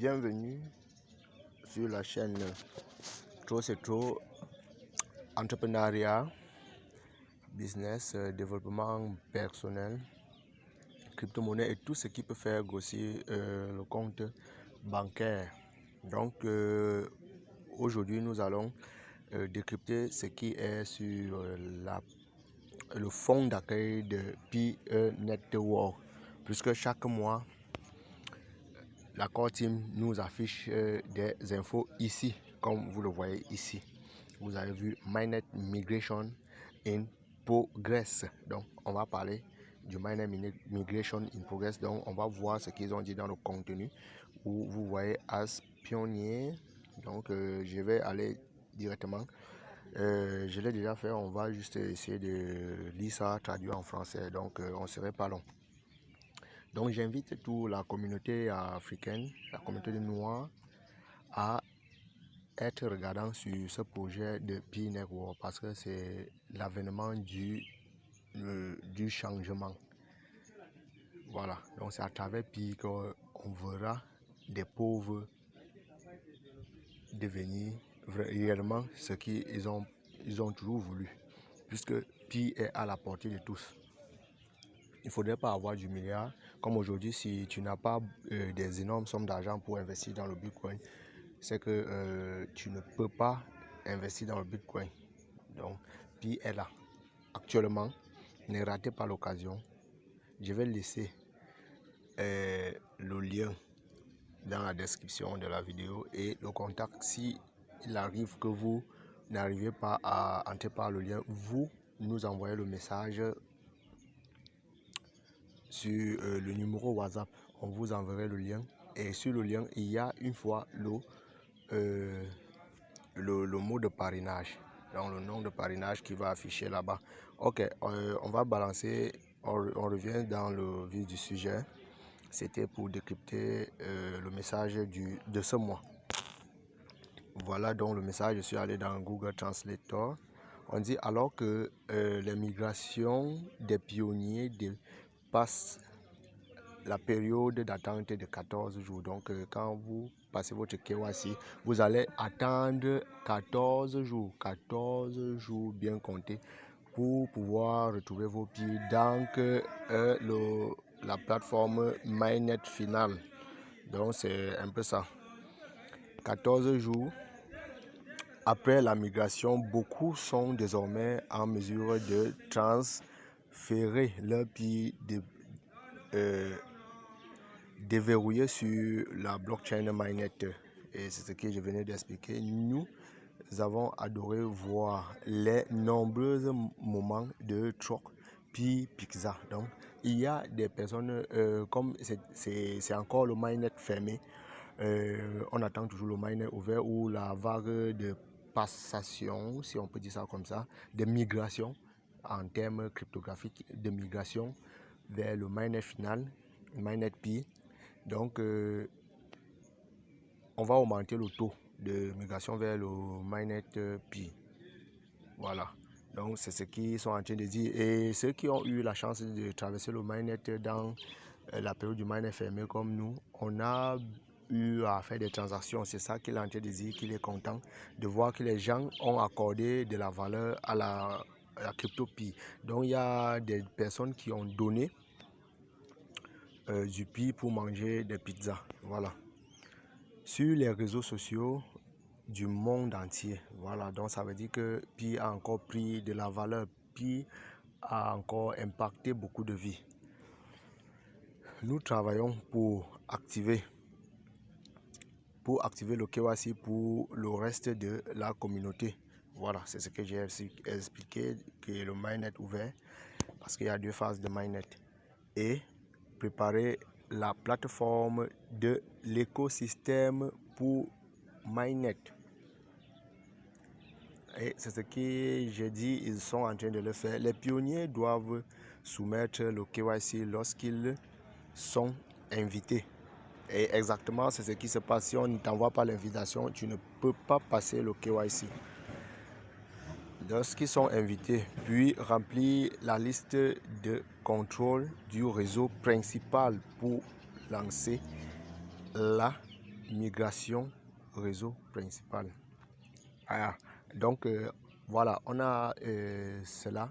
Bienvenue sur la chaîne Trop c'est trop, entrepreneuriat, business, développement personnel, crypto-monnaie et tout ce qui peut faire grossir le compte bancaire. Donc aujourd'hui nous allons décrypter ce qui est sur le fonds d'accueil de Pi Network, puisque chaque mois la Core Team nous affiche des infos ici, comme vous le voyez ici. Vous avez vu Mainnet Migration in Progress. Donc, on va parler du Mainnet Migration in Progress. Donc, on va voir ce qu'ils ont dit dans le contenu où vous voyez as pionnier. Donc, je vais aller directement. Je l'ai déjà fait. On va juste essayer de lire ça, traduire en français. Donc, on ne serait pas long. Donc j'invite toute la communauté africaine, la communauté Noirs, à être regardant sur ce projet de Pi Network parce que c'est l'avènement du changement. Voilà, donc c'est à travers Pi qu'on verra des pauvres devenir réellement ce qu'ils ont toujours voulu, puisque Pi est à la portée de tous. Il ne faudrait pas avoir du milliard. Comme aujourd'hui, si tu n'as pas des énormes sommes d'argent pour investir dans le Bitcoin, c'est que tu ne peux pas investir dans le Bitcoin. Donc, Pi est là. Actuellement, ne ratez pas l'occasion. Je vais laisser le lien dans la description de la vidéo et le contact. Si il arrive que vous n'arrivez pas à entrer par le lien, vous nous envoyez le message sur le numéro WhatsApp, on vous enverrait le lien et sur le lien il y a une fois le mot de parrainage, donc le nom de parrainage qui va afficher là-bas. Ok, on va balancer, on revient dans le vif du sujet. C'était pour décrypter le message de ce mois. Voilà donc le message. Je suis allé dans Google Translator. On dit alors que les migrations des pionniers dépassent la période d'attente de 14 jours. Donc, quand vous passez votre KYC, vous allez attendre 14 jours. 14 jours bien comptés pour pouvoir retrouver vos pieds dans la plateforme Mainnet Final. Donc, c'est un peu ça. 14 jours. Après la migration, beaucoup sont désormais en mesure de transférer leur pied déverrouillé sur la blockchain Mainnet. Et c'est ce que je venais d'expliquer. Nous avons adoré voir les nombreux moments de troc puis pizza. Donc il y a des personnes, comme c'est encore le Mainnet fermé, on attend toujours le Mainnet ouvert ou la vague de passation, si on peut dire ça comme ça, de migration en termes cryptographiques, de migration vers le Mainnet final, Mainnet Pi. Donc, on va augmenter le taux de migration vers le Mainnet Pi. Voilà. Donc, c'est ce qu'ils sont en train de dire. Et ceux qui ont eu la chance de traverser le Mainnet dans la période du Mainnet fermé comme nous, on a eu à faire des transactions. C'est ça qu'il est en train de dire, qu'il est content de voir que les gens ont accordé de la valeur à la crypto Pi. Donc, il y a des personnes qui ont donné du Pi pour manger des pizzas. Voilà. Sur les réseaux sociaux du monde entier. Voilà, donc ça veut dire que Pi a encore pris de la valeur. Pi a encore impacté beaucoup de vies. Nous travaillons pour activer le KYC pour le reste de la communauté. Voilà, c'est ce que j'ai expliqué, que le Mainnet ouvert, parce qu'il y a deux phases de Mainnet. Et préparer la plateforme de l'écosystème pour Mainnet. Et c'est ce que j'ai dit, ils sont en train de le faire. Les pionniers doivent soumettre le KYC lorsqu'ils sont invités. Et exactement, c'est ce qui se passe. Si on ne t'envoie pas l'invitation, tu ne peux pas passer le KYC. Lorsqu'ils sont invités, puis remplir la liste de contrôle du réseau principal pour lancer la migration, réseau principal. Ah, donc voilà, on a cela.